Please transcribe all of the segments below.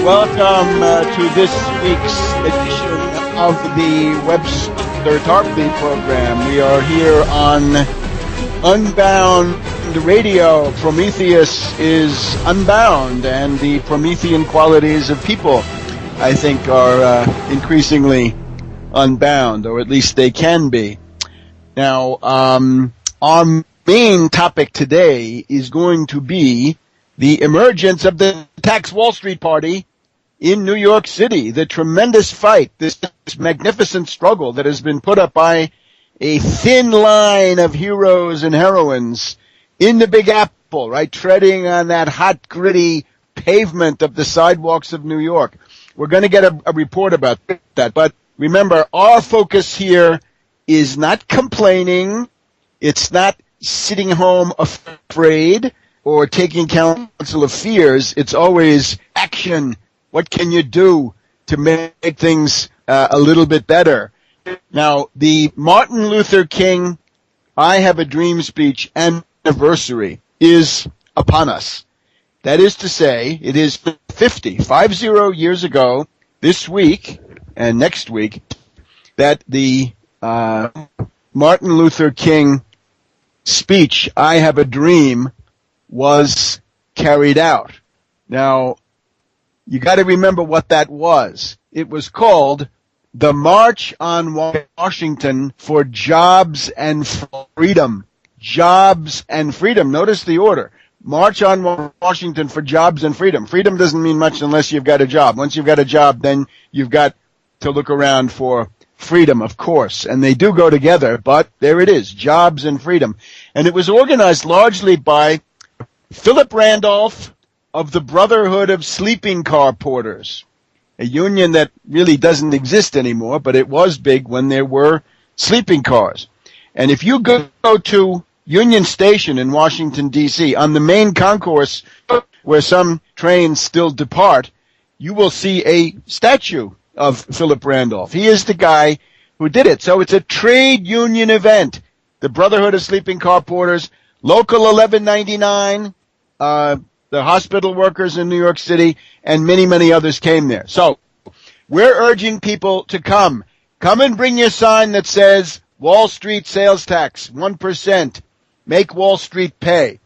Welcome to this week's edition of the Webster Tarpley program. We are here on Unbound Radio. Prometheus is unbound, and the Promethean qualities of people, I think, are increasingly unbound, or at least they can be. Now, our main topic today is going to be the emergence of the Tax Wall Street Party in New York City, the tremendous fight, this magnificent struggle that has been put up by a thin line of heroes and heroines in the Big Apple, right, treading on that hot, gritty pavement of the sidewalks of New York. We're going to get a report about that, but remember, our focus here is not complaining, it's not sitting home afraid or taking counsel of fears, it's always action. What can you do to make things a little bit better? Now, the Martin Luther King I Have a Dream speech anniversary is upon us. That is to say, it is 50 years ago this week and next week that the Martin Luther King speech, I Have a Dream, was carried out. Now, you got to remember what that was. It was called the March on Washington for Jobs and Freedom. Jobs and Freedom. Notice the order. March on Washington for Jobs and Freedom. Freedom doesn't mean much unless you've got a job. Once you've got a job, then you've got to look around for freedom, of course. And they do go together, but there it is, jobs and freedom. And it was organized largely by Philip Randolph of the Brotherhood of Sleeping Car Porters, a union that really doesn't exist anymore, but it was big when there were sleeping cars. And if you go to Union Station in Washington, D.C., on the main concourse where some trains still depart, you will see a statue of Philip Randolph. He is the guy who did it. So it's a trade union event. The Brotherhood of Sleeping Car Porters, Local 1199, the hospital workers in New York City, and many, many others came there. So we're urging people to come. Come and bring your sign that says Wall Street sales tax, 1%. Make Wall Street pay.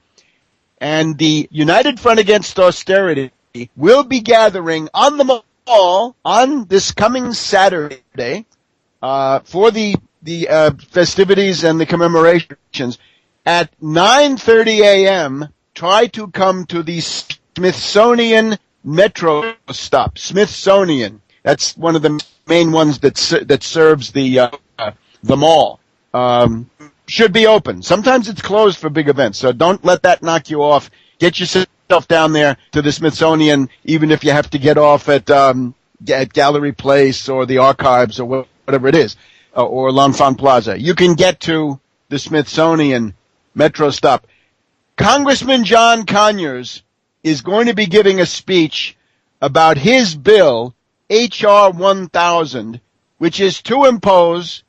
And the United Front Against Austerity will be gathering on the mall on this coming Saturday for the festivities and the commemorations at 9:30 a.m. Try to come to the Smithsonian metro stop. Smithsonian. That's one of the main ones that serves the mall. Should be open. Sometimes it's closed for big events, so don't let that knock you off. Get yourself down there to the Smithsonian, even if you have to get off at Gallery Place or the Archives or whatever it is, or L'Enfant Plaza. You can get to the Smithsonian metro stop. Congressman John Conyers is going to be giving a speech about his bill, H.R. 1000, which is to impose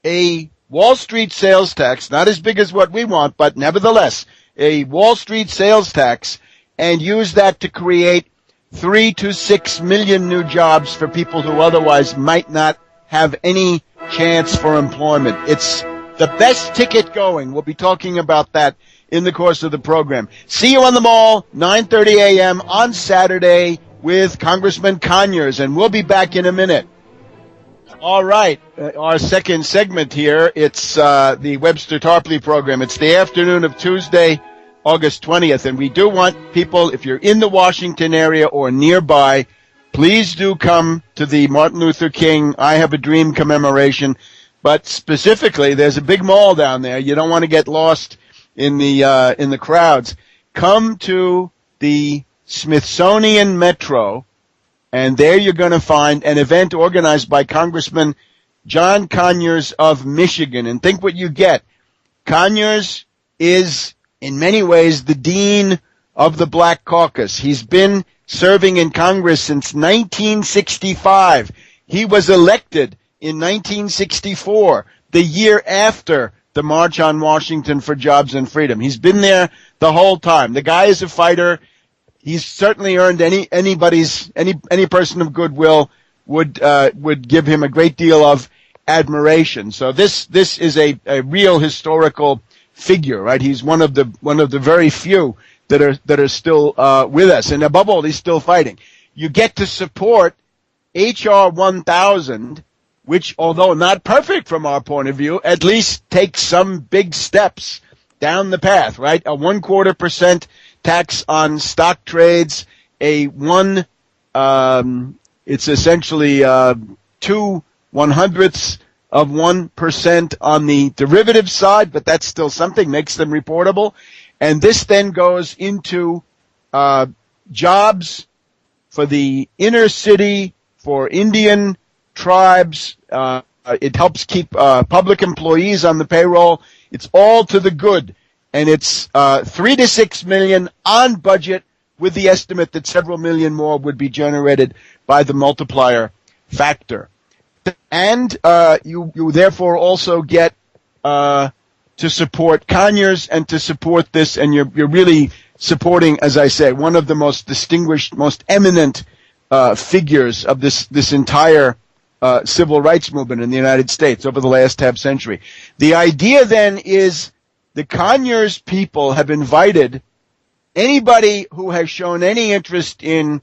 a Wall Street sales tax, not as big as what we want, but nevertheless, a Wall Street sales tax, and use that to create 3 to 6 million new jobs for people who otherwise might not have any chance for employment. It's the best ticket going. We'll be talking about that in the course of the program. See you on the mall, 9:30 a.m. on Saturday with Congressman Conyers, and we'll be back in a minute. All right, our second segment here, it's the Webster Tarpley program. It's the afternoon of Tuesday, August 20th, and we do want people, if you're in the Washington area or nearby, please do come to the Martin Luther King I Have a Dream commemoration. But specifically, there's a big mall down there. You don't want to get lost in the crowds. Come to the Smithsonian Metro, and there you're going to find an event organized by Congressman John Conyers of Michigan. And think what you get. Conyers is, in many ways, the dean of the Black Caucus. He's been serving in Congress since 1965. He was elected in 1964, the year after the March on Washington for Jobs and Freedom. He's been there the whole time. The guy is a fighter. he's certainly earned any person of goodwill would give him a great deal of admiration. So this is a real historical figure, right? He's one of the very few that are still with us, and above all, he's still fighting. You get to support H.R. 1000, which, although not perfect from our point of view, at least takes some big steps down the path, right? A 0.25% tax on stock trades, it's essentially 0.02% on the derivative side, but that's still something, makes them reportable. And this then goes into jobs for the inner city, for Indian tribes. It helps keep public employees on the payroll. It's all to the good. And it's 3 to 6 million on budget, with the estimate that several million more would be generated by the multiplier factor. And you therefore also get to support Conyers and to support this, and you're really supporting, as I say, one of the most distinguished, most eminent figures of this entire civil rights movement in the United States over the last half century. The idea then is the Conyers people have invited anybody who has shown any interest in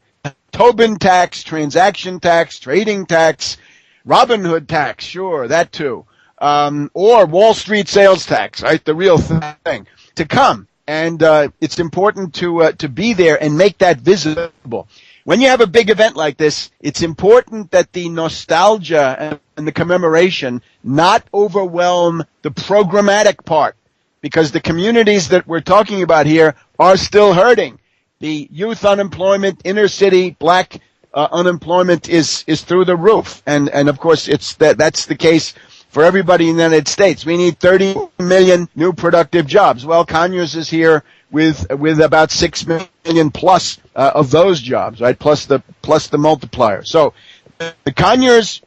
Tobin tax, transaction tax, trading tax, Robin Hood tax, sure, that too, or Wall Street sales tax, right, the real thing, to come. And it's important to be there and make that visible. When you have a big event like this, it's important that the nostalgia and the commemoration not overwhelm the programmatic part, because the communities that we're talking about here are still hurting. The youth unemployment, inner city, black unemployment is through the roof. And of course, that's the case for everybody in the United States. We need 30 million new productive jobs. Well, Conyers is here with about 6 million plus of those jobs, right? Plus the multiplier. So the Conyers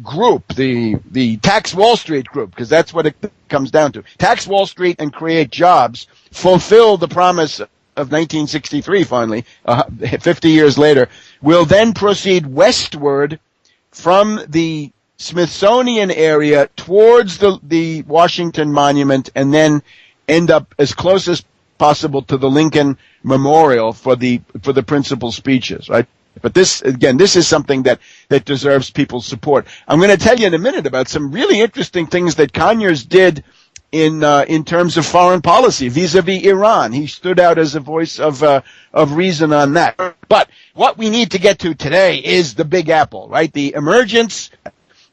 group, the Tax Wall Street group, because that's what it comes down to. Tax Wall Street and create jobs, fulfill the promise of 1963 finally, 50 years later, will then proceed westward from the Smithsonian area towards the Washington Monument, and then end up as close as possible to the Lincoln Memorial for the principal speeches, right? But this is something that deserves people's support. I'm going to tell you in a minute about some really interesting things that Conyers did in terms of foreign policy vis-a-vis Iran. He stood out as a voice of reason on that. But what we need to get to today is the Big Apple, right? The emergence,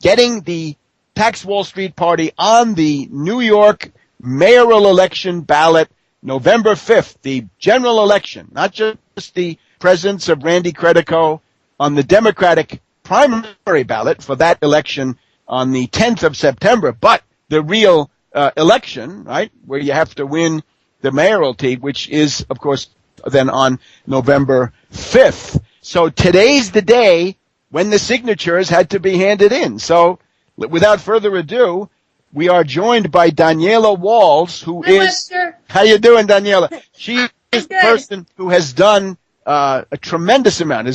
getting the Tax Wall Street Party on the New York mayoral election ballot November 5th, the general election, not just the presence of Randy Credico on the Democratic primary ballot for that election on the 10th of September, but the real election, right, where you have to win the mayoralty, which is, of course, then on November 5th. So today's the day when the signatures had to be handed in. So without further ado, we are joined by Daniela Walls, who is... Lester. How you doing, Daniela? She is the person who has done a tremendous amount.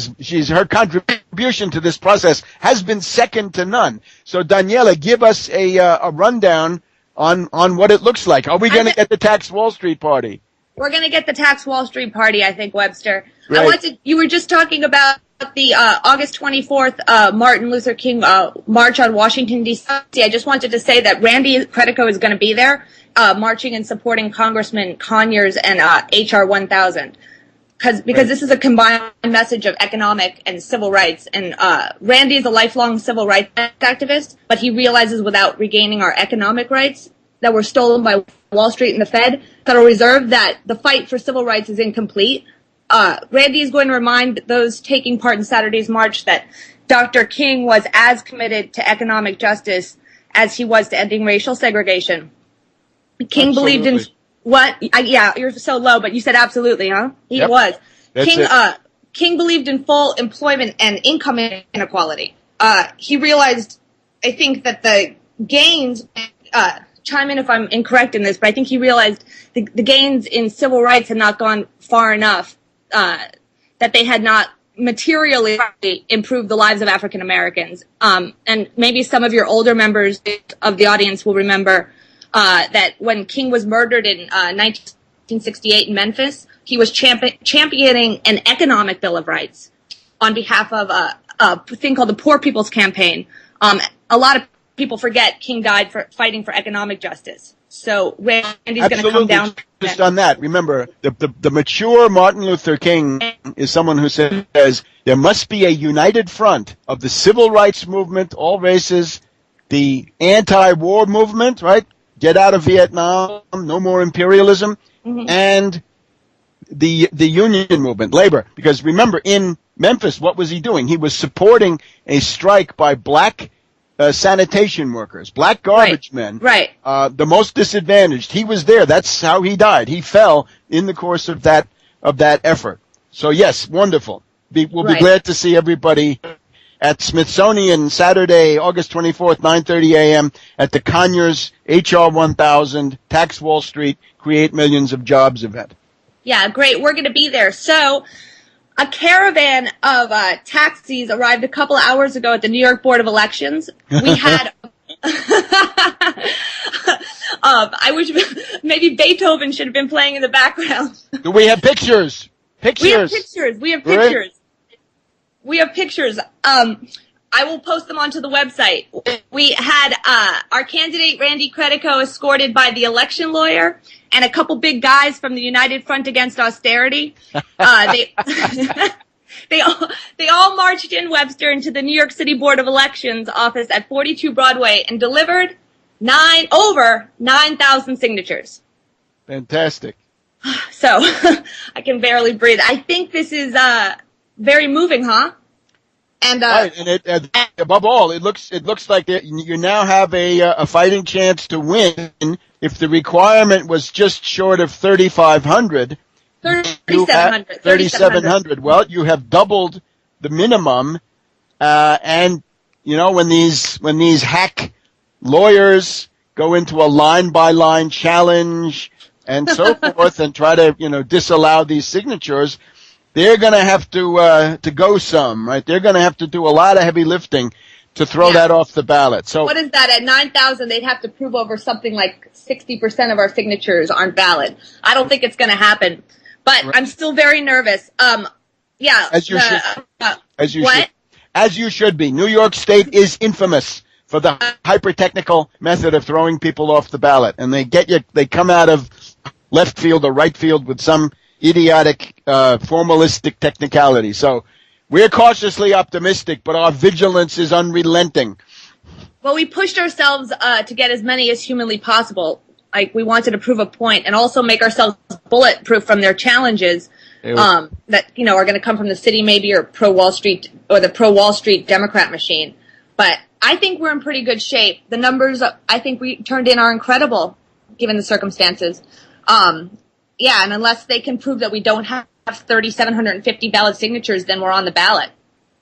Her contribution to this process has been second to none. So, Daniela, give us a rundown on what it looks like. Are we going to get the Tax Wall Street Party? We're going to get the Tax Wall Street Party, I think, Webster. Right. You were just talking about the August 24th Martin Luther King march on Washington, D.C. I just wanted to say that Randy Credico is going to be there marching and supporting Congressmen Conyers and H.R. 1000. Because this is a combined message of economic and civil rights. And Randy is a lifelong civil rights activist, but he realizes without regaining our economic rights that were stolen by Wall Street and the Federal Reserve, that the fight for civil rights is incomplete. Randy is going to remind those taking part in Saturday's march that Dr. King was as committed to economic justice as he was to ending racial segregation. King Absolutely. believed in what? Yeah, you're so low, but you said absolutely, huh? He Yep. was. That's King believed in full employment and income inequality. He realized, I think, that the gains, chime in if I'm incorrect in this, but I think he realized the gains in civil rights had not gone far enough that they had not materially improved the lives of African Americans. And maybe some of your older members of the audience will remember that when King was murdered in 1968 in Memphis, he was championing an economic Bill of Rights on behalf of a thing called the Poor People's Campaign. A lot of people forget King died for fighting for economic justice. So Randy's going to come down. Just on that, remember, the mature Martin Luther King is someone who says there must be a united front of the civil rights movement, all races, the anti-war movement, right? Get out of Vietnam, no more imperialism, and the union movement, labor. Because remember, in Memphis, what was he doing? He was supporting a strike by black sanitation workers, black garbage men, the most disadvantaged. He was there. That's how he died. He fell in the course of that effort. So yes, wonderful. We'll be glad to see everybody at Smithsonian Saturday, August 24th, 9:30 a.m. at the Conyers HR 1000 Tax Wall Street Create Millions of Jobs event. Yeah, great. We're going to be there. So a caravan of taxis arrived a couple hours ago at the New York Board of Elections. We had I wish maybe Beethoven should have been playing in the background. Do we have pictures? We have pictures. We have pictures. I will post them onto the website. We had our candidate, Randy Credico, escorted by the election lawyer and a couple big guys from the United Front Against Austerity. They all marched in, Webster, into the New York City Board of Elections office at 42 Broadway and delivered over 9,000 signatures. Fantastic. So I can barely breathe. I think this is very moving, huh? And right, and above all, it looks like you now have a fighting chance to win. If the requirement was just short of 3,500, 3,700. Well, you have doubled the minimum, and you know when these hack lawyers go into a line by line challenge and so forth and try to disallow these signatures. They're going to have to go some, right? They're going to have to do a lot of heavy lifting to throw that off the ballot. So what is that? At 9,000, they'd have to prove over something like 60% of our signatures aren't valid. I don't think it's going to happen, but I'm still very nervous. As you should be. New York State is infamous for the hyper-technical method of throwing people off the ballot, and they come out of left field or right field with some idiotic, formalistic technicality. So we're cautiously optimistic, but our vigilance is unrelenting. Well, we pushed ourselves to get as many as humanly possible. Like, we wanted to prove a point and also make ourselves bulletproof from their challenges that are going to come from the city maybe or pro-Wall Street or the pro-Wall Street Democrat machine. But I think we're in pretty good shape. The numbers I think we turned in are incredible given the circumstances. And unless they can prove that we don't have 3,750 valid signatures, then we're on the ballot.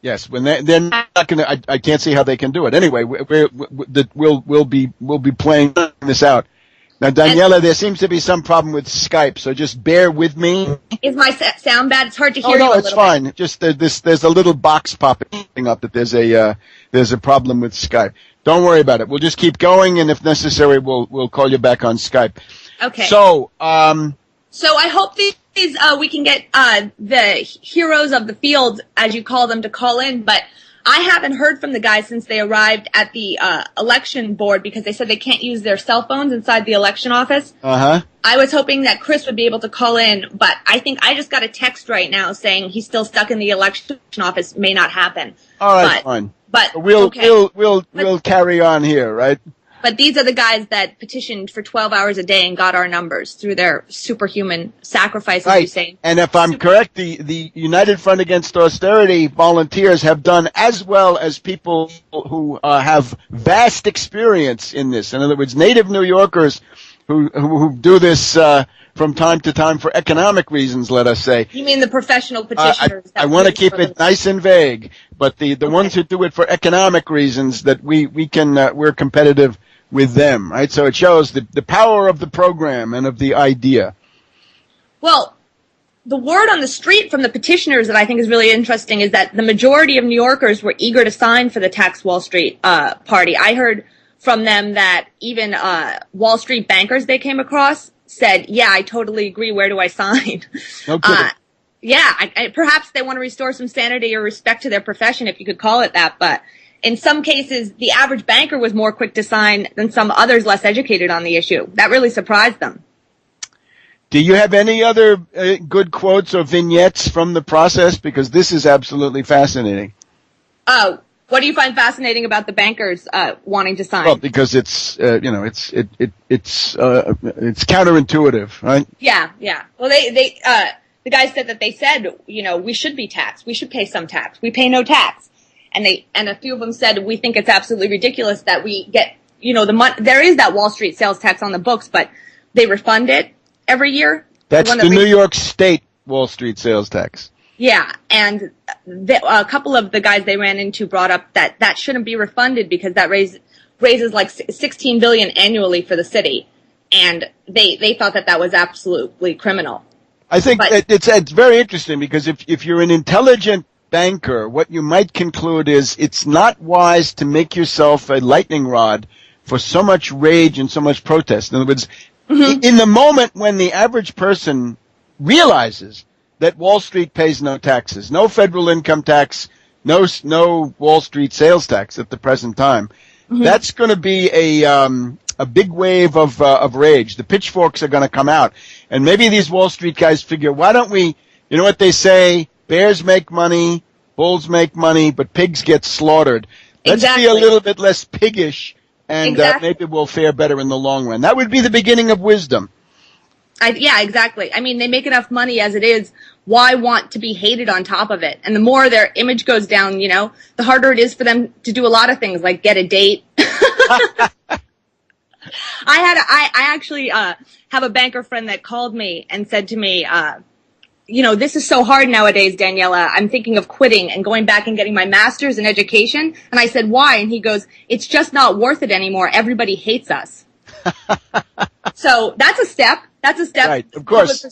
Yes, when they're not going to. I can't see how they can do it. Anyway, we'll be playing this out. Now, Daniela, there seems to be some problem with Skype, so just bear with me. Is my sound bad? It's hard to hear you. No, it's fine. Bit. Just there's a little box popping up that there's a problem with Skype. Don't worry about it. We'll just keep going, and if necessary, we'll call you back on Skype. Okay. So I hope we can get the heroes of the field, as you call them, to call in. But I haven't heard from the guys since they arrived at the election board because they said they can't use their cell phones inside the election office. I was hoping that Chris would be able to call in, but I think I just got a text right now saying he's still stuck in the election office. May not happen. All right, fine. But we'll carry on here, right? But these are the guys that petitioned for 12 hours a day and got our numbers through their superhuman sacrifices, right. You say. And if I'm correct, the United Front Against Austerity volunteers have done as well as people who have vast experience in this. In other words, native New Yorkers who do this from time to time for economic reasons, let us say. You mean the professional petitioners? I want to keep it nice and vague, but the ones who do it for economic reasons, that we're competitive with them, right? So it shows the power of the program and of the idea. Well, the word on the street from the petitioners that I think is really interesting is that the majority of New Yorkers were eager to sign for the Tax Wall Street party. I heard from them that even Wall Street bankers they came across said, yeah, I totally agree. Where do I sign? Okay. Perhaps they want to restore some sanity or respect to their profession, if you could call it that. But in some cases, the average banker was more quick to sign than some others less educated on the issue. That really surprised them. Do you have any other good quotes or vignettes from the process? Because this is absolutely fascinating. Oh, what do you find fascinating about the bankers wanting to sign? Well, because it's counterintuitive, right? Yeah. Well, the guy said that they said, we should be taxed. We should pay some tax. We pay no tax. And a few of them said, we think it's absolutely ridiculous that we get, the money. There is that Wall Street sales tax on the books, but they refund it every year. That's the New York State Wall Street sales tax. Yeah, and a couple of the guys they ran into brought up that shouldn't be refunded because that raises like $16 billion annually for the city, and they thought that was absolutely criminal. I think it's very interesting because if you're an intelligent banker, what you might conclude is it's not wise to make yourself a lightning rod for so much rage and so much protest. In other words, in the moment when the average person realizes that Wall Street pays no taxes, no federal income tax, no Wall Street sales tax at the present time, that's going to be a big wave of rage. The pitchforks are going to come out. And maybe these Wall Street guys figure, why don't we, you know what they say, bears make money, bulls make money, but pigs get slaughtered. Let's be a little bit less piggish, and maybe we'll fare better in the long run. That would be the beginning of wisdom. Yeah, exactly. I mean, they make enough money as it is. Why want to be hated on top of it? And the more their image goes down, the harder it is for them to do a lot of things, like get a date. I actually have a banker friend that called me and said to me, this is so hard nowadays, Daniela. I'm thinking of quitting and going back and getting my master's in education. And I said, why? And he goes, it's just not worth it anymore. Everybody hates us. So that's a step. Right, of course.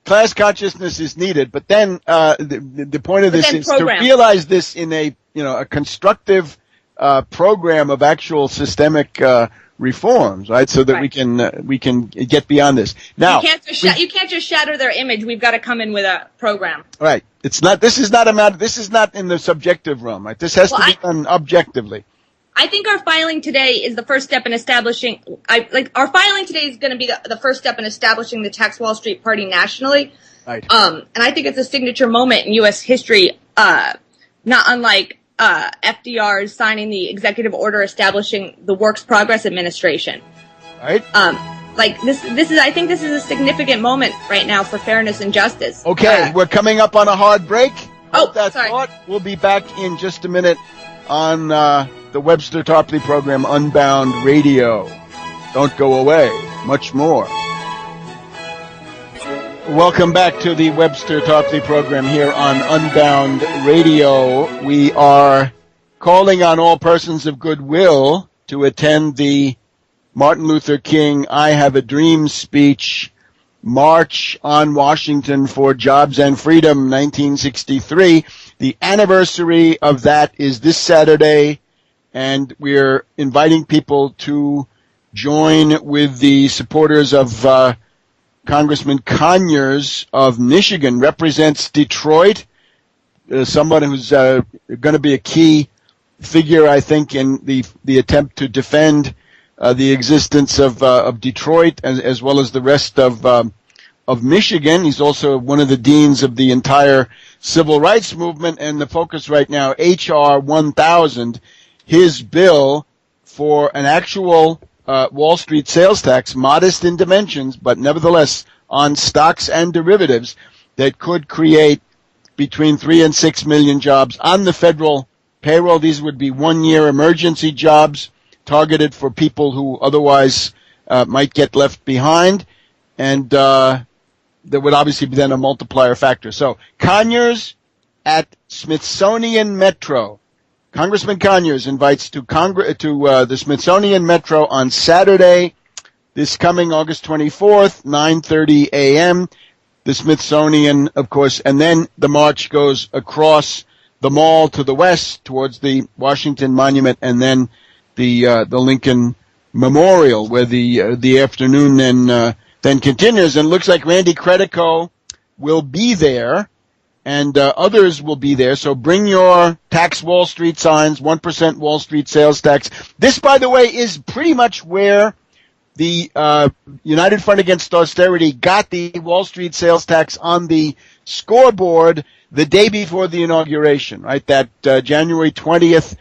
Class consciousness is needed, but then the point of this is to realize this in a constructive program of actual systemic reforms, right? So that we can get beyond this. Now, you can't just shatter their image. We've got to come in with a program. Right. This is not in the subjective realm, right? This has to be done objectively. I think our filing today is the first step in establishing. Our filing today is going to be the first step in establishing the Tax Wall Street Party nationally. Right. And I think it's a signature moment in U.S. history, not unlike FDR's signing the executive order establishing the Works Progress Administration. Right. I think this is a significant moment right now for fairness and justice. Okay, we're coming up on a hard break. Sorry. We'll be back in just a minute on the Webster Tarpley program, Unbound Radio. Don't go away. Much more. Welcome back to the Webster Tarpley program here on Unbound Radio. We are calling on all persons of goodwill to attend the Martin Luther King I Have a Dream speech, March on Washington for Jobs and Freedom, 1963. The anniversary of that is this Saturday, and we're inviting people to join with the supporters of Congressman Conyers of Michigan, represents Detroit, someone who's going to be a key figure, I think, in the attempt to defend the existence of Detroit as well as the rest of Michigan. He's also one of the deans of the entire civil rights movement, and the focus right now, H.R. 1000, his bill for an actual Wall Street sales tax, modest in dimensions, but nevertheless on stocks and derivatives, that could create between 3 and 6 million jobs on the federal payroll. These would be one-year emergency jobs targeted for people who otherwise might get left behind, and there would obviously be then a multiplier factor. So Conyers at Smithsonian Metro. Congressman Conyers invites to the Smithsonian Metro on Saturday, this coming August 24th, 9:30 a.m. the Smithsonian, of course, and then the march goes across the mall to the west towards the Washington Monument, and then the Lincoln Memorial, where the afternoon then continues. And it looks like Randy Credico will be there, and others will be there. So bring your tax Wall Street signs, 1% Wall Street sales tax. This, by the way, is pretty much where the United Front Against Austerity got the Wall Street sales tax on the scoreboard the day before the inauguration, right? That January 20th,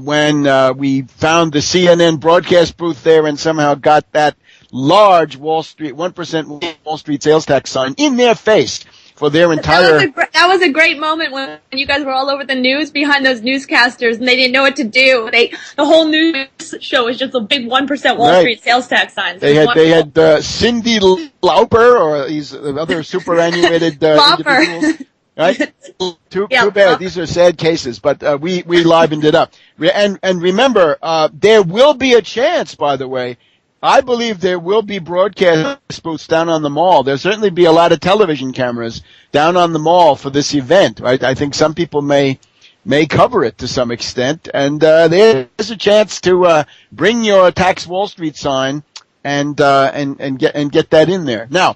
when we found the CNN broadcast booth there and somehow got that large Wall Street, 1% Wall Street sales tax sign in their face for their entire... That was a great moment when you guys were all over the news behind those newscasters and they didn't know what to do. The whole news show was just a big 1% Wall Street sales tax signs. They had Cindy Lauper or these other superannuated individuals. Right? Too bad. These are sad cases, but we livened it up. And remember, there will be a chance, by the way. I believe there will be broadcast booths down on the mall. There'll certainly be a lot of television cameras down on the mall for this event, right? I think some people may cover it to some extent, and there's a chance to bring your tax Wall Street sign and get that in there. Now,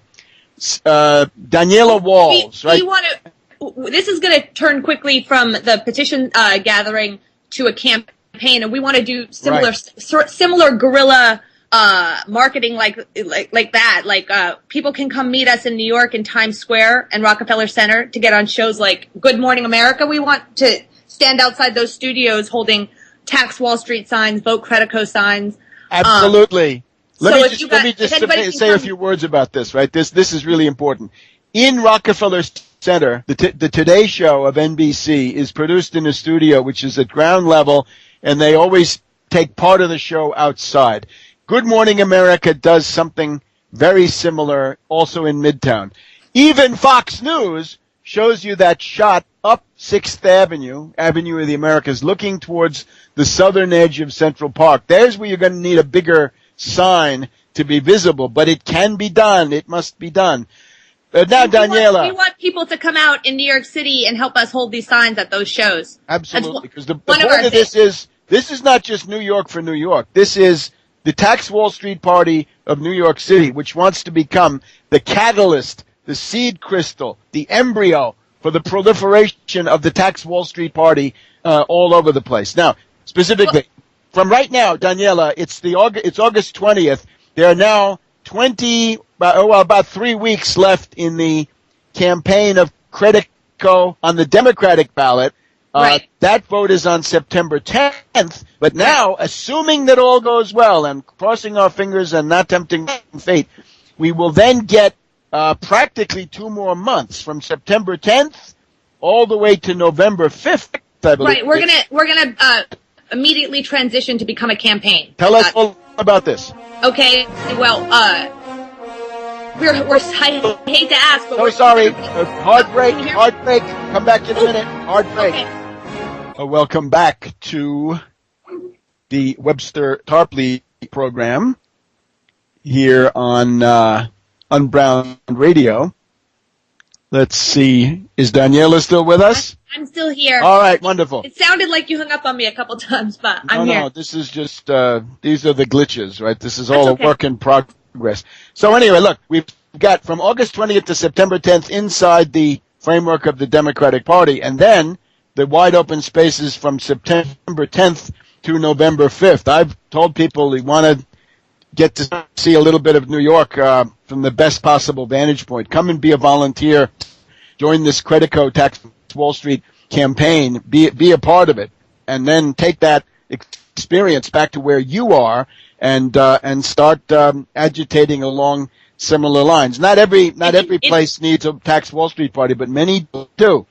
Daniela Walls, right? This is going to turn quickly from the petition gathering to a campaign, and we want to do similar guerrilla marketing like that. Like people can come meet us in New York in Times Square and Rockefeller Center to get on shows like Good Morning America. We want to stand outside those studios holding tax Wall Street signs, vote Credico signs. Absolutely. Let me just say a few words about this, right? This is really important. In Rockefeller Center, the Today Show of NBC is produced in a studio which is at ground level, and they always take part of the show outside. Good Morning America does something very similar also in Midtown. Even Fox News shows you that shot up 6th Avenue, Avenue of the Americas, looking towards the southern edge of Central Park. There's where you're going to need a bigger sign to be visible, but it can be done. It must be done. Now, Daniela. We want people to come out in New York City and help us hold these signs at those shows. Absolutely, because the point of this is not just New York for New York. This is the Tax Wall Street Party of New York City, which wants to become the catalyst, the seed crystal, the embryo for the proliferation of the Tax Wall Street Party all over the place. Now, specifically, from right now, Daniela, it's August 20th. There are now about 3 weeks left in the campaign of Credico on the Democratic ballot. That vote is on September 10th. But now, assuming that all goes well and crossing our fingers and not tempting fate, we will then get practically 2 more months from September 10th all the way to November 5th, I believe. Right. We're gonna immediately transition to become a campaign. Tell us all about this. Okay. Well, I hate to ask, but we're sorry. Hard break. Come back in a minute. Hard break. Okay. Welcome back to the Webster Tarpley program here on Unbound Radio. Let's see. Is Daniela still with us? I'm still here. All right, wonderful. It sounded like you hung up on me a couple times, but I'm here. No, this is just, these are the glitches, right? This is all a work in progress. So anyway, look, we've got from August 20th to September 10th inside the framework of the Democratic Party, and then the wide open spaces from September 10th to November 5th. I've told people we want to get to see a little bit of New York from the best possible vantage point. Come and be a volunteer. Join this Credico Tax Wall Street campaign. Be a part of it, and then take that experience back to where you are and start agitating along similar lines. Not every place needs a Tax Wall Street Party, but many do.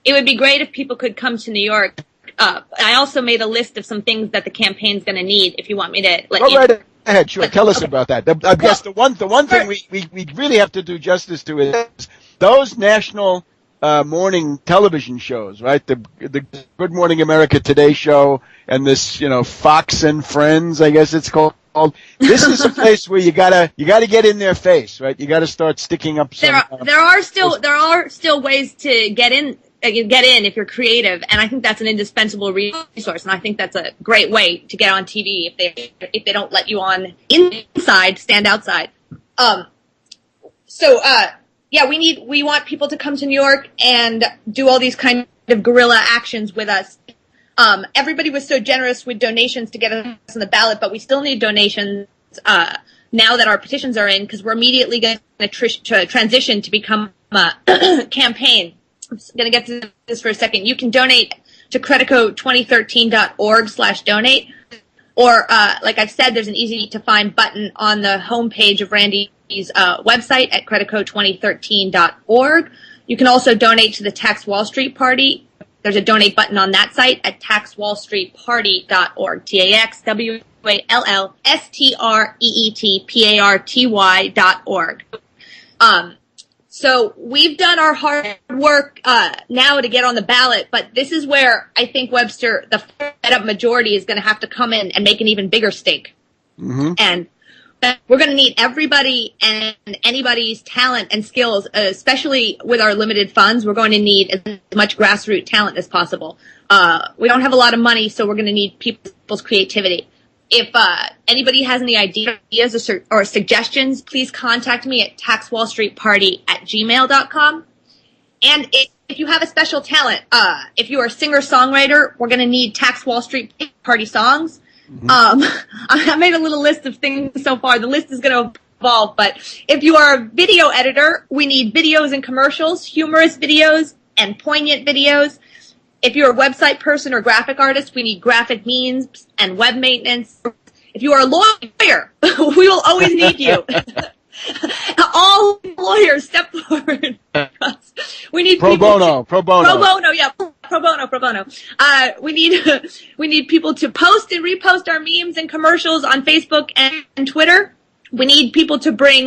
It would be great if people could come to New York. I also made a list of some things that the campaign's going to need. If you want me to let you. Right ahead, sure. Tell us about that. I guess the one thing we really have to do justice to is those national morning television shows, right? The Good Morning America Today show and this, Fox and Friends, I guess it's called. This is a place where you gotta get in their face, right? You gotta start sticking up some. There are still ways to get in if you're creative, and I think that's an indispensable resource, and I think that's a great way to get on TV if they don't let you on inside, stand outside. We want people to come to New York and do all these kind of guerrilla actions with us. Everybody was so generous with donations to get us on the ballot, but we still need donations now that our petitions are in, because we're immediately going to transition to become a campaign. I'm going to get to this for a second. You can donate to credico2013.org/donate, or like I've said, there's an easy-to-find button on the homepage of Randy's website at credico2013.org. You can also donate to the Tax Wall Street Party. There's a donate button on that site at taxwallstreetparty.org. TaxWallstreetParty.org. So we've done our hard work now to get on the ballot, but this is where I think Webster, the fed-up majority, is going to have to come in and make an even bigger stake. Mm-hmm. And we're going to need everybody and anybody's talent and skills, especially with our limited funds. We're going to need as much grassroots talent as possible. We don't have a lot of money, so we're going to need people's creativity. If anybody has any ideas or suggestions, please contact me at taxwallstreetparty@gmail.com. And if you have a special talent, if you are a singer-songwriter, we're going to need Tax Wall Street Party songs. Mm-hmm. I made a little list of things so far. The list is going to evolve, but if you are a video editor, we need videos and commercials, humorous videos, and poignant videos. If you're a website person or graphic artist, we need graphic memes and web maintenance. If you are a lawyer, we will always need you. All lawyers, step forward. We need pro bono. Yeah, pro bono. We need people to post and repost our memes and commercials on Facebook and Twitter. We need people to bring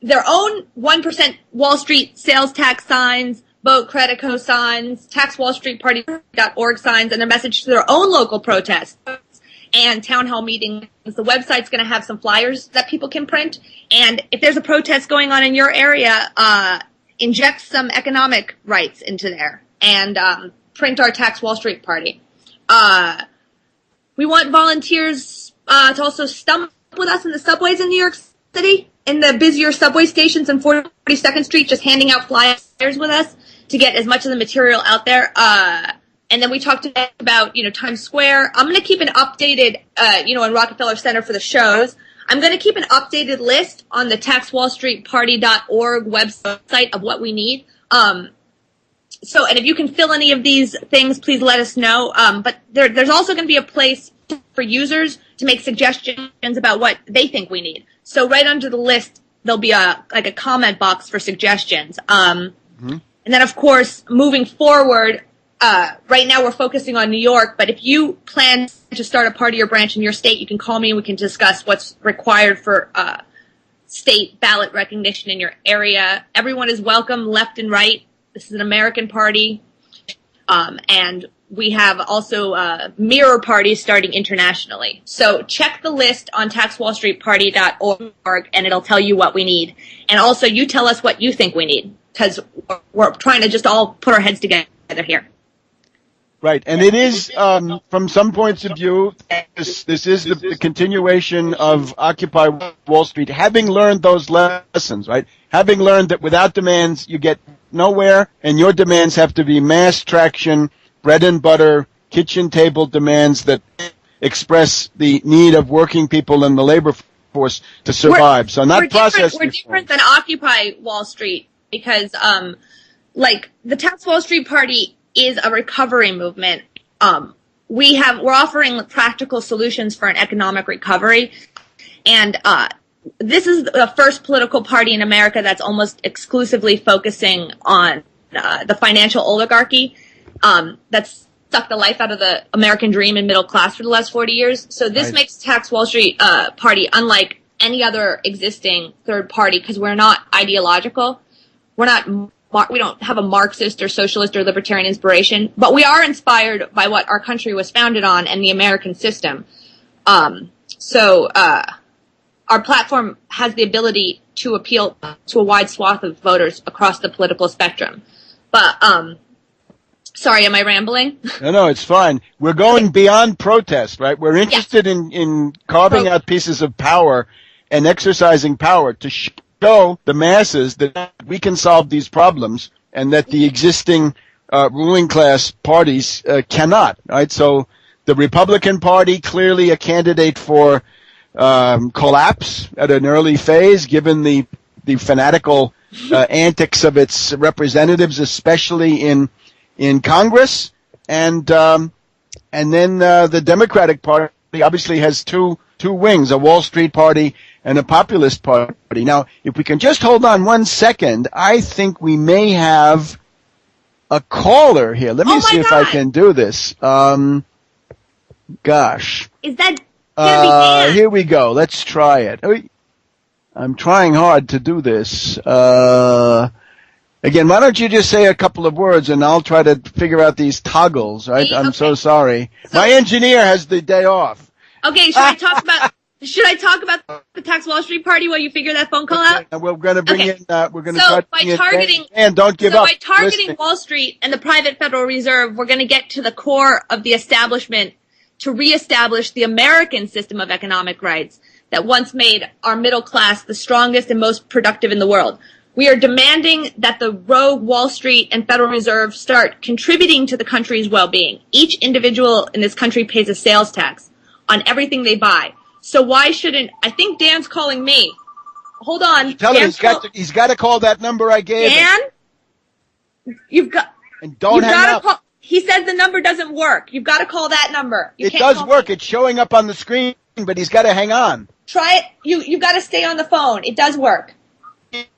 their own 1% Wall Street sales tax signs, Vote Credico signs, taxwallstreetparty.org signs, and a message to their own local protests and town hall meetings. The website's going to have some flyers that people can print. And if there's a protest going on in your area, inject some economic rights into there and print our Tax Wall Street Party. We want volunteers to also stump with us in the subways in New York City, in the busier subway stations on 42nd Street, just handing out flyers with us to get as much of the material out there. And then we talked about, Times Square. I'm going to keep an updated, in Rockefeller Center for the shows. I'm going to keep an updated list on the taxwallstreetparty.org website of what we need. And if you can fill any of these things, please let us know. But there's also going to be a place for users to make suggestions about what they think we need. So right under the list, there'll be a comment box for suggestions. And then, of course, moving forward, right now we're focusing on New York, but if you plan to start a party or branch in your state, you can call me and we can discuss what's required for state ballot recognition in your area. Everyone is welcome, left and right. This is an American party. And we have also mirror parties starting internationally. So check the list on taxwallstreetparty.org, and it'll tell you what we need. And also, you tell us what you think we need, because we're trying to just all put our heads together here. Right, and it is, from some points of view, this is the continuation of Occupy Wall Street, having learned those lessons, right? Having learned that without demands you get nowhere, and your demands have to be mass traction, bread and butter, kitchen table demands that express the need of working people in the labor force to survive. We're different than Occupy Wall Street, because, the Tax Wall Street Party is a recovery movement. We're offering practical solutions for an economic recovery, and this is the first political party in America that's almost exclusively focusing on the financial oligarchy that's sucked the life out of the American dream and middle class for the last 40 years. So this makes Tax Wall Street Party unlike any other existing third party, because we're not ideological. We don't have a Marxist or socialist or libertarian inspiration, but we are inspired by what our country was founded on and the American system. So our platform has the ability to appeal to a wide swath of voters across the political spectrum. But, sorry, am I rambling? No, it's fine. We're going beyond protest, right? We're interested in carving out pieces of power and exercising power to show the masses that we can solve these problems and that the existing ruling class parties cannot, right? So the Republican Party, clearly a candidate for collapse at an early phase, given the fanatical antics of its representatives, especially in Congress, and then the Democratic Party obviously has two wings: a Wall Street Party and a populist party. Now, if we can just hold on 1 second, I think we may have a caller here. Let me see if I can do this. Gosh. Is that gonna be Dan? Here we go. Let's try it. I'm trying hard to do this. Again, why don't you just say a couple of words and I'll try to figure out these toggles, right? I'm so sorry. My engineer has the day off. Okay, should I talk about the Tax Wall Street Party while you figure that phone call out? We're going to bring in, we're going to So try to by bring targeting, in, and don't give up. by targeting Listen. Wall Street and the private Federal Reserve, we're going to get to the core of the establishment to reestablish the American system of economic rights that once made our middle class the strongest and most productive in the world. We are demanding that the rogue Wall Street and Federal Reserve start contributing to the country's well-being. Each individual in this country pays a sales tax on everything they buy. So why shouldn't, I think Dan's calling me. Hold on. Tell him he's got to call that number I gave him. Dan, you've got, and don't hang up. Call, he says the number doesn't work. You've got to call that number. It does work. It's showing up on the screen, but he's got to hang on. Try it. You've got to stay on the phone. It does work.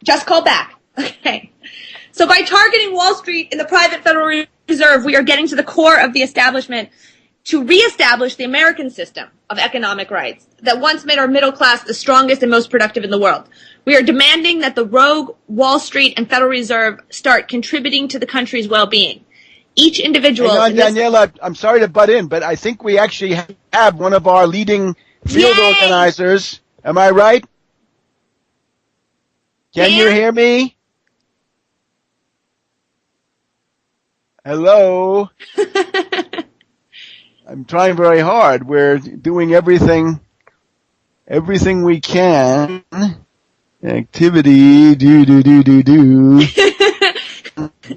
Just call back. Okay. So by targeting Wall Street and the private Federal Reserve, we are getting to the core of the establishment to reestablish the American system of economic rights that once made our middle class the strongest and most productive in the world. We are demanding that the rogue Wall Street and Federal Reserve start contributing to the country's well-being. Each individual... Hang on, Daniela, I'm sorry to butt in, but I think we actually have one of our leading field organizers. Am I right? Can you hear me? Hello? I'm trying very hard. We're doing everything we can. Activity, do.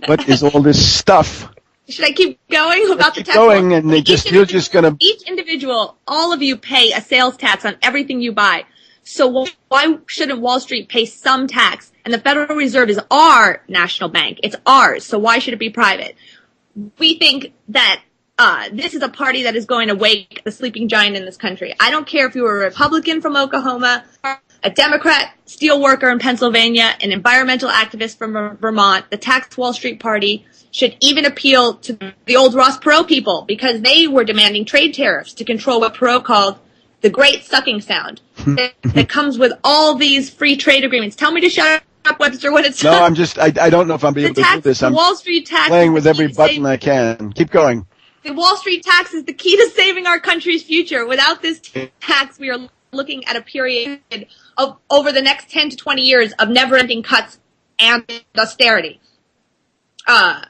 What is all this stuff? Should I keep going about the tax? Going, and you're just gonna. Each individual, all of you pay a sales tax on everything you buy. So why shouldn't Wall Street pay some tax? And the Federal Reserve is our national bank. It's ours. So why should it be private? We think that this is a party that is going to wake the sleeping giant in this country. I don't care if you were a Republican from Oklahoma, a Democrat steel worker in Pennsylvania, an environmental activist from Vermont. The Tax Wall Street Party should even appeal to the old Ross Perot people because they were demanding trade tariffs to control what Perot called the great sucking sound that comes with all these free trade agreements. Tell me to shut up, Webster, when it's No, I'm just, I don't know if I'm able to do this. I'm Wall Street tax playing with every button I can. Keep going. The Wall Street tax is the key to saving our country's future. Without this tax, we are looking at a period of over the next 10 to 20 years of never-ending cuts and austerity. Our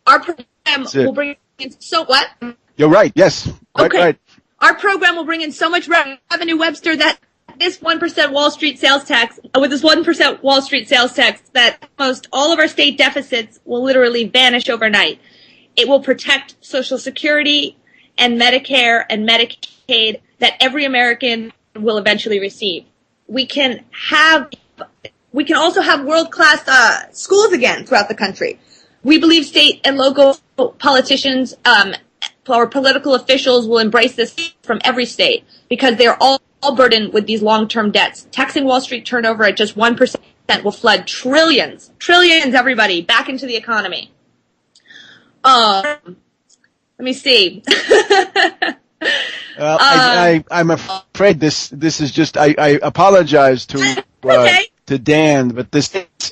program will bring in what? You're right. Yes. Quite right. Our program will bring in so much revenue, Webster, that this 1% Wall Street sales tax, with this 1% Wall Street sales tax, that almost all of our state deficits will literally vanish overnight. It will protect Social Security and Medicare and Medicaid that every American will eventually receive. We can also have world-class schools again throughout the country. We believe state and local politicians or political officials will embrace this from every state because they're all burdened with these long-term debts. Taxing Wall Street turnover at just 1% will flood trillions, everybody, back into the economy. Let me see. I'm afraid this is just. I apologize to Dan, but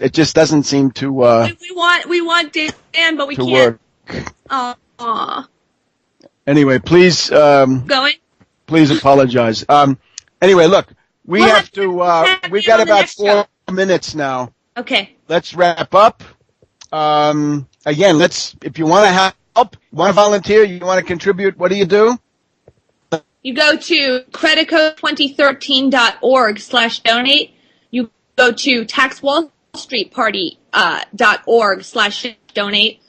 it just doesn't seem to. We want Dan, but we can't. Anyway, please. Going. Please apologize. Anyway, look, we've We'll got on the about next 4 minutes now. Okay. Let's wrap up. Again, if you want to help, you want to volunteer, you want to contribute, what do you do? You go to creditcode2013.org/donate. You go to taxwallstreetparty.org/donate.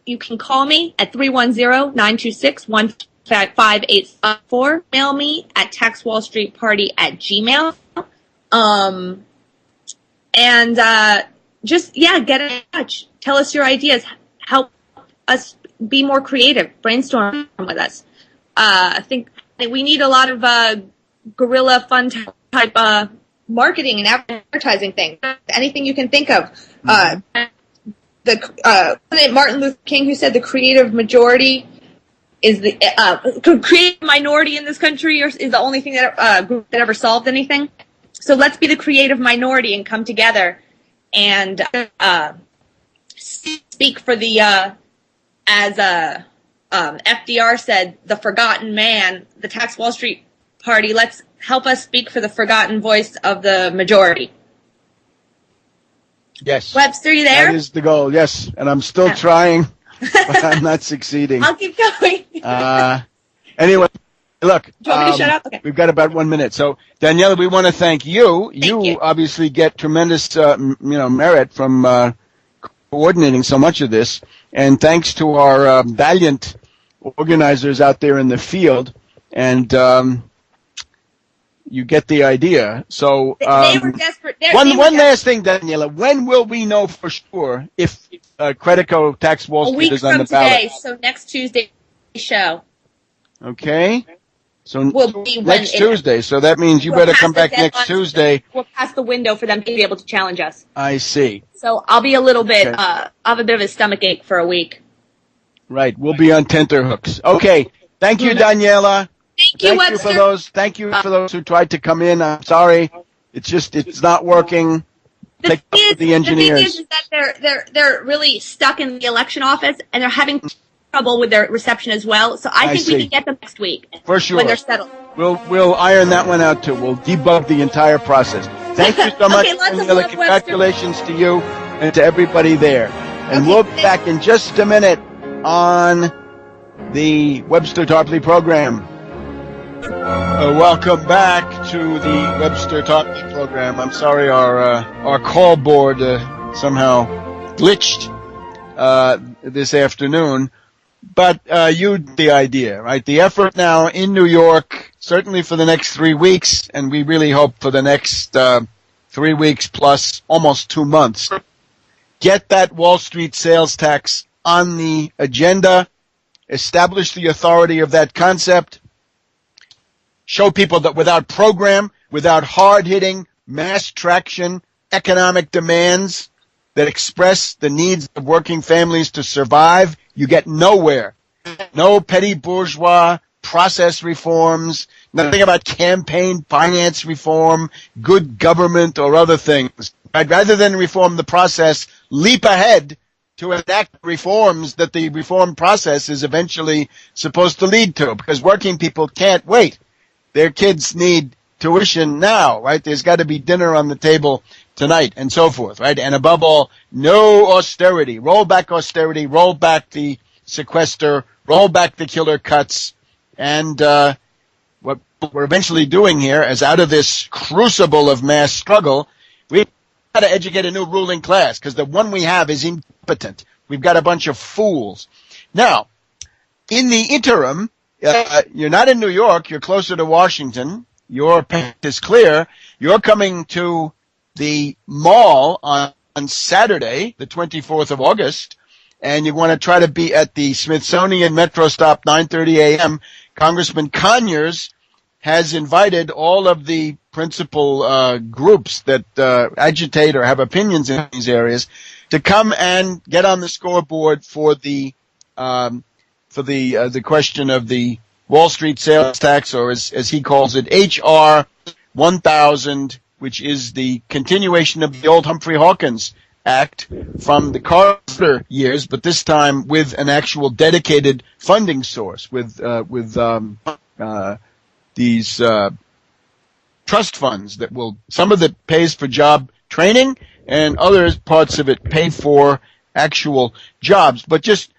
You can call me at 310-926-1584. Mail me at taxwallstreetparty@gmail. And just, get in touch. Tell us your ideas. Help us be more creative. Brainstorm with us. I think we need a lot of guerrilla fun type marketing and advertising things. Anything you can think of. President Martin Luther King, who said the creative majority is the creative minority in this country is the only thing that group that ever solved anything. So let's be the creative minority and come together and speak for the as FDR said, the forgotten man, the Tax Wall Street Party. Let's help us speak for the forgotten voice of the majority. Yes. Webster, you there? That is the goal, yes. And I'm still trying, but I'm not succeeding. I'll keep going. Anyway, look. Do you want me to shut up? Okay. We've got about 1 minute. So, Daniela, we want to thank you. You obviously get tremendous, merit from coordinating so much of this. And thanks to our valiant organizers out there in the field. And you get the idea. So they were desperate. One last thing, Daniela. When will we know for sure if Credico Tax Wall Street is on the ballot? A week from today, so next Tuesday show. Okay. So will be next Tuesday. So that means you better come back next Tuesday. We'll pass the window for them to be able to challenge us. I see. So I'll be a little bit, I'll have a bit of a stomach ache for a week. Right. We'll be on tenterhooks. Okay. Thank you, Daniela. Thank you for those who tried to come in. I'm sorry. It's not working. Take up with the engineers. The thing is that they're really stuck in the election office and they're having trouble with their reception as well. So I think we can get them next week. For sure. When they're settled. We'll iron that one out too. We'll debug the entire process. Thank you so much. Daniela. Congratulations to you and to everybody there. And we'll be back in just a minute on the Webster Tarpley program. Welcome back to the Webster Tarpley program. I'm sorry our call board somehow glitched this afternoon. But the idea, right? The effort now in New York, certainly for the next 3 weeks, and we really hope for the next 3 weeks plus almost 2 months, get that Wall Street sales tax on the agenda, establish the authority of that concept, show people that without program, without hard-hitting, mass traction, economic demands that express the needs of working families to survive, you get nowhere. No petty bourgeois process reforms, nothing about campaign finance reform, good government, or other things. Right? Rather than reform the process, leap ahead to enact reforms that the reform process is eventually supposed to lead to, because working people can't wait. Their kids need tuition now, right? There's got to be dinner on the table tonight and so forth, right? And above all, no austerity. Roll back the sequester, roll back the killer cuts. And what we're eventually doing here is out of this crucible of mass struggle, we've got to educate a new ruling class because the one we have is incompetent. We've got a bunch of fools. Now, in the interim, you're not in New York. You're closer to Washington. Your path is clear. You're coming to the mall on Saturday, the 24th of August, and you want to try to be at the Smithsonian Metro stop, 9:30 a.m. Congressman Conyers has invited all of the principal groups that agitate or have opinions in these areas to come and get on the scoreboard for the question of the Wall Street sales tax, or as he calls it, H.R. 1000, which is the continuation of the old Humphrey Hawkins Act from the Carter years, but this time with an actual dedicated funding source, with these trust funds that will, some of it pays for job training and other parts of it pay for actual jobs. But just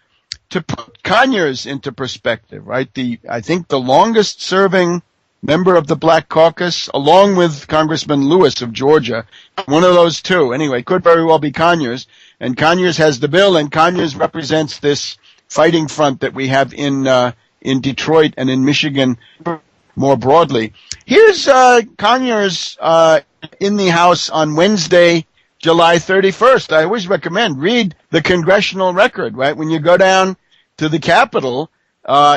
to put Conyers into perspective, right? I think the longest serving member of the Black Caucus, along with Congressman Lewis of Georgia, one of those two, anyway, could very well be Conyers. And Conyers has the bill, and Conyers represents this fighting front that we have in Detroit and in Michigan more broadly. Here's Conyers in the House on Wednesday, July 31st. I always recommend read the congressional record, right? When you go down to the Capitol,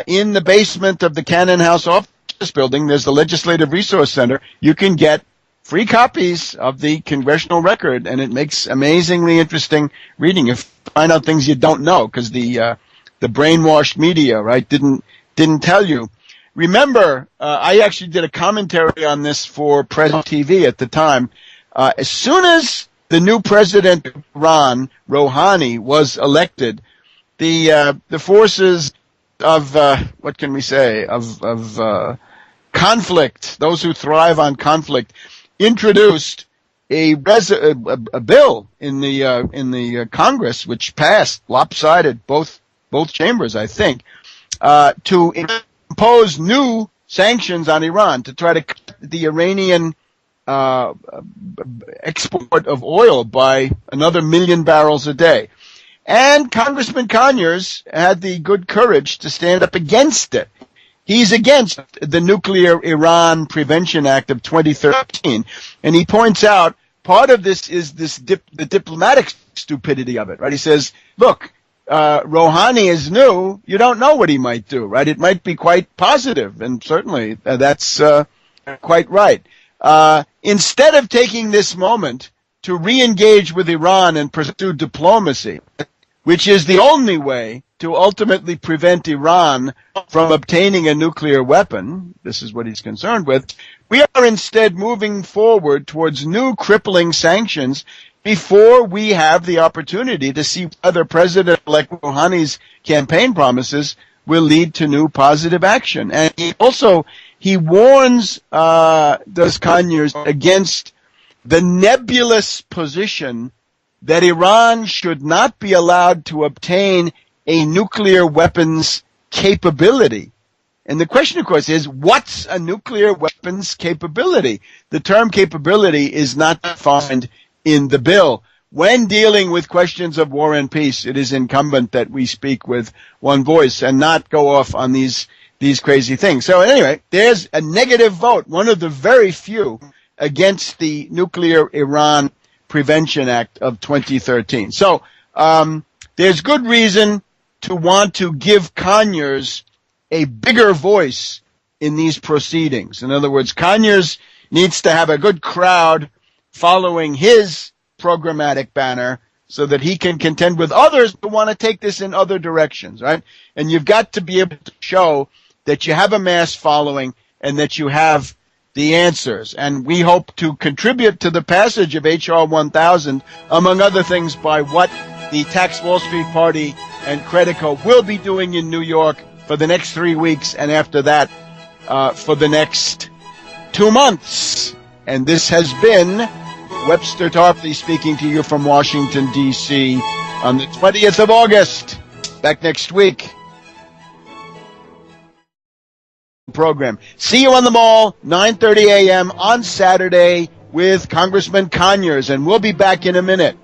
in the basement of the Cannon House office building, there's the Legislative Resource Center. You can get free copies of the congressional record, and it makes amazingly interesting reading. You find out things you don't know because the brainwashed media, right, didn't tell you. Remember, I actually did a commentary on this for Press TV at the time. As soon as the new president of Iran, Rouhani, was elected, the forces of what can we say, of conflict, those who thrive on conflict, introduced a bill in the Congress, which passed lopsided both chambers, I think, to impose new sanctions on Iran to try to cut the Iranian export of oil by another 1 million barrels a day. And Congressman Conyers had the good courage to stand up against it. He's against the Nuclear Iran Prevention Act of 2013, and he points out part of this is the diplomatic stupidity of it, right? He says, look, Rouhani is new. You don't know what he might do, right? It might be quite positive, and certainly that's quite right. Instead of taking this moment to re-engage with Iran and pursue diplomacy, which is the only way to ultimately prevent Iran from obtaining a nuclear weapon, this is what he's concerned with, we are instead moving forward towards new crippling sanctions before we have the opportunity to see whether President-elect Rouhani's campaign promises will lead to new positive action. And he warns, does Conyers, against the nebulous position that Iran should not be allowed to obtain a nuclear weapons capability. And the question, of course, is what's a nuclear weapons capability? The term capability is not defined in the bill. When dealing with questions of war and peace, it is incumbent that we speak with one voice and not go off on these crazy things. So anyway, there's a negative vote, one of the very few, against the Nuclear Iran Prevention Act of 2013. So there's good reason to want to give Conyers a bigger voice in these proceedings. In other words, Conyers needs to have a good crowd following his programmatic banner so that he can contend with others who want to take this in other directions, right? And you've got to be able to show that you have a mass following and that you have the answers. And we hope to contribute to the passage of H.R. 1000, among other things, by what the Tax Wall Street Party and Credico will be doing in New York for the next 3 weeks, and after that, for the next 2 months. And this has been Webster Tarpley speaking to you from Washington, D.C. on the 20th of August. Back next week. Program. See you on the Mall, 9:30 a.m. on Saturday with Congressman Conyers, and we'll be back in a minute.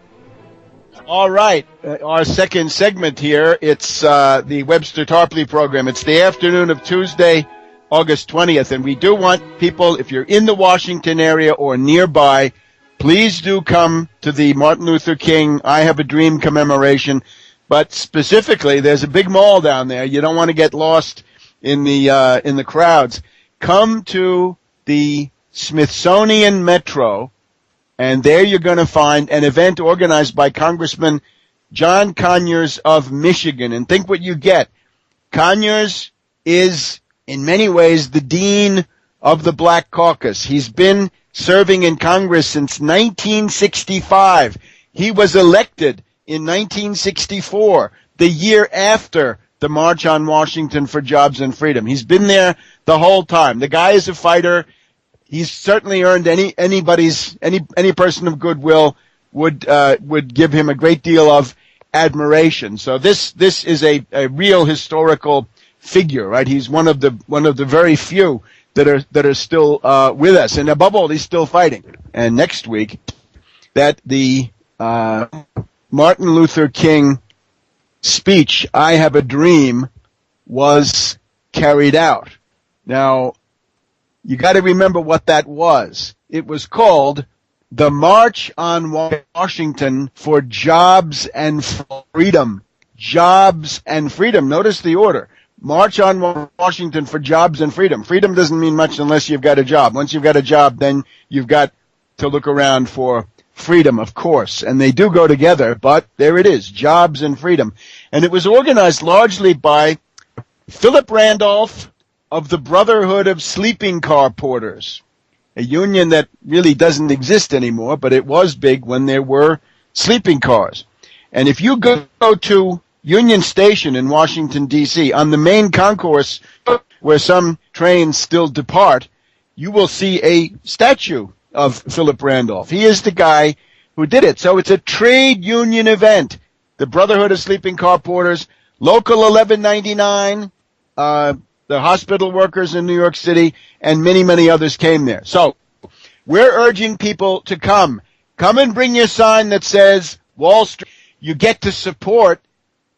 All right, our second segment here, it's the Webster Tarpley program. It's the afternoon of Tuesday, August 20th, and we do want people, if you're in the Washington area or nearby, please do come to the Martin Luther King I Have a Dream commemoration. But specifically, there's a big mall down there. You don't want to get lost in the crowds. Come to the Smithsonian Metro, and there you're going to find an event organized by Congressman John Conyers of Michigan. And think what you get. Conyers is, in many ways, the dean of the Black Caucus. He's been serving in Congress since 1965. He was elected in 1964, the year after the March on Washington for Jobs and Freedom. He's been there the whole time. The guy is a fighter. he's certainly earned any person of goodwill would give him a great deal of admiration. So this is a real historical figure, right? He's one of the very few that are still with us, and above all, he's still fighting. And next week, that the Martin Luther King speech, "I Have a Dream," was carried out. Now, you got to remember what that was. It was called the March on Washington for Jobs and Freedom. Jobs and freedom. Notice the order. March on Washington for Jobs and Freedom. Freedom doesn't mean much unless you've got a job. Once you've got a job, then you've got to look around for freedom, of course. And they do go together, but there it is, jobs and freedom. And it was organized largely by Philip Randolph of the Brotherhood of Sleeping Car Porters, a union that really doesn't exist anymore, but it was big when there were sleeping cars. And if you go to Union Station in Washington, D.C., on the main concourse where some trains still depart, you will see a statue of Philip Randolph. He is the guy who did it. So it's a trade union event. The Brotherhood of Sleeping Car Porters, Local 1199, the hospital workers in New York City, and many, many others came there. So we're urging people to come. Come and bring your sign that says Wall Street. You get to support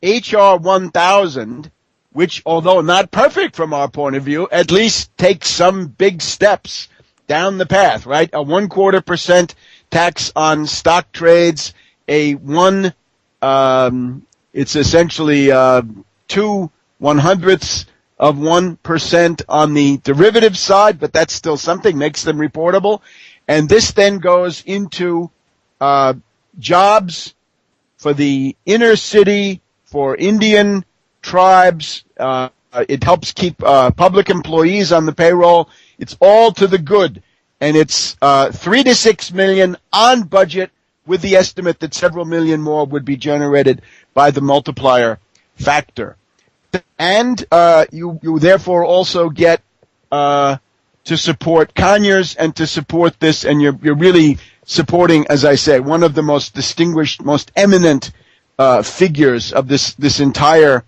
H.R. 1000, which, although not perfect from our point of view, at least takes some big steps down the path, right? A 0.25% tax on stock trades, it's essentially 2/100ths of 1% on the derivative side, but that's still something, makes them reportable. And this then goes into jobs for the inner city, for Indian tribes. It helps keep public employees on the payroll. It's all to the good. And it's 3 to 6 million on budget, with the estimate that several million more would be generated by the multiplier factor. And you therefore also get to support Conyers and to support this, and you're really supporting, as I say, one of the most distinguished, most eminent figures of this entire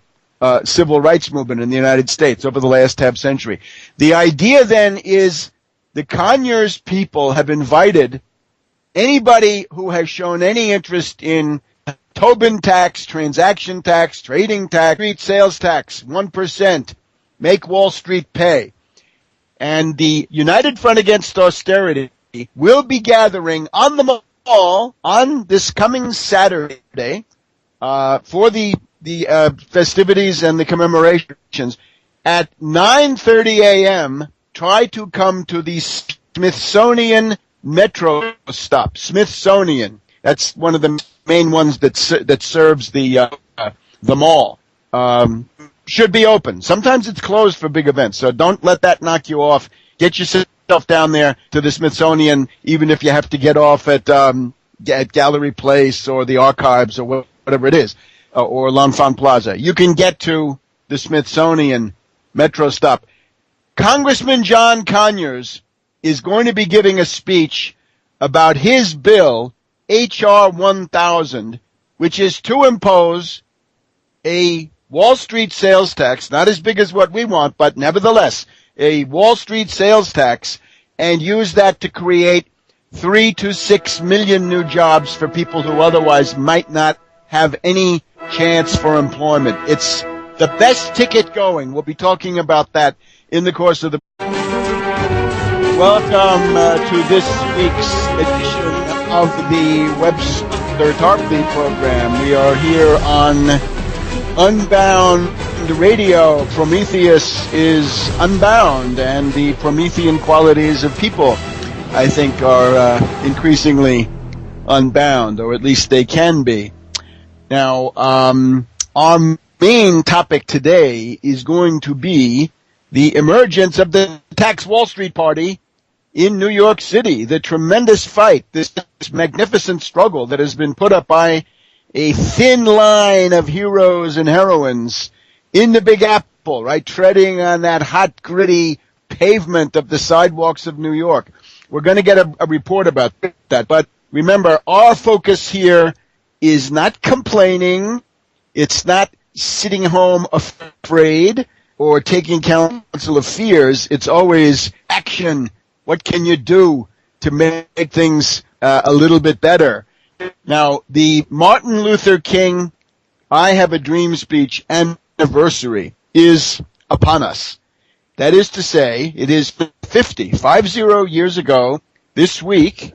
civil rights movement in the United States over the last half century. The idea then is the Conyers people have invited anybody who has shown any interest in Tobin tax, transaction tax, trading tax, street sales tax, 1%, make Wall Street pay. And the United Front Against Austerity will be gathering on the Mall on this coming Saturday for the festivities and the commemorations at 9:30 a.m. Try to come to the Smithsonian Metro stop. Smithsonian. That's one of the main ones that serves the mall. Should be open. Sometimes it's closed for big events, so don't let that knock you off. Get yourself down there to the Smithsonian, even if you have to get off at Gallery Place or the Archives or whatever it is, or L'Enfant Plaza. You can get to the Smithsonian Metro stop. Congressman John Conyers is going to be giving a speech about his bill, H.R. 1000, which is to impose a Wall Street sales tax, not as big as what we want, but nevertheless, a Wall Street sales tax, and use that to create 3 to 6 million new jobs for people who otherwise might not have any chance for employment. It's the best ticket going. We'll be talking about that in the course of the... Welcome to this week's edition of the Webster Tarpley program. We are here on Unbound Radio. Prometheus is unbound, and the Promethean qualities of people, I think, are increasingly unbound, or at least they can be. Now, our main topic today is going to be the emergence of the Tax Wall Street Party in New York City, the tremendous fight, this magnificent struggle that has been put up by a thin line of heroes and heroines in the Big Apple, right, treading on that hot, gritty pavement of the sidewalks of New York. We're going to get a report about that. But remember, our focus here is not complaining. It's not sitting home afraid or taking counsel of fears. It's always action. What can you do to make things a little bit better? Now, the Martin Luther King I Have a Dream speech anniversary is upon us. That is to say, it is 50 years ago this week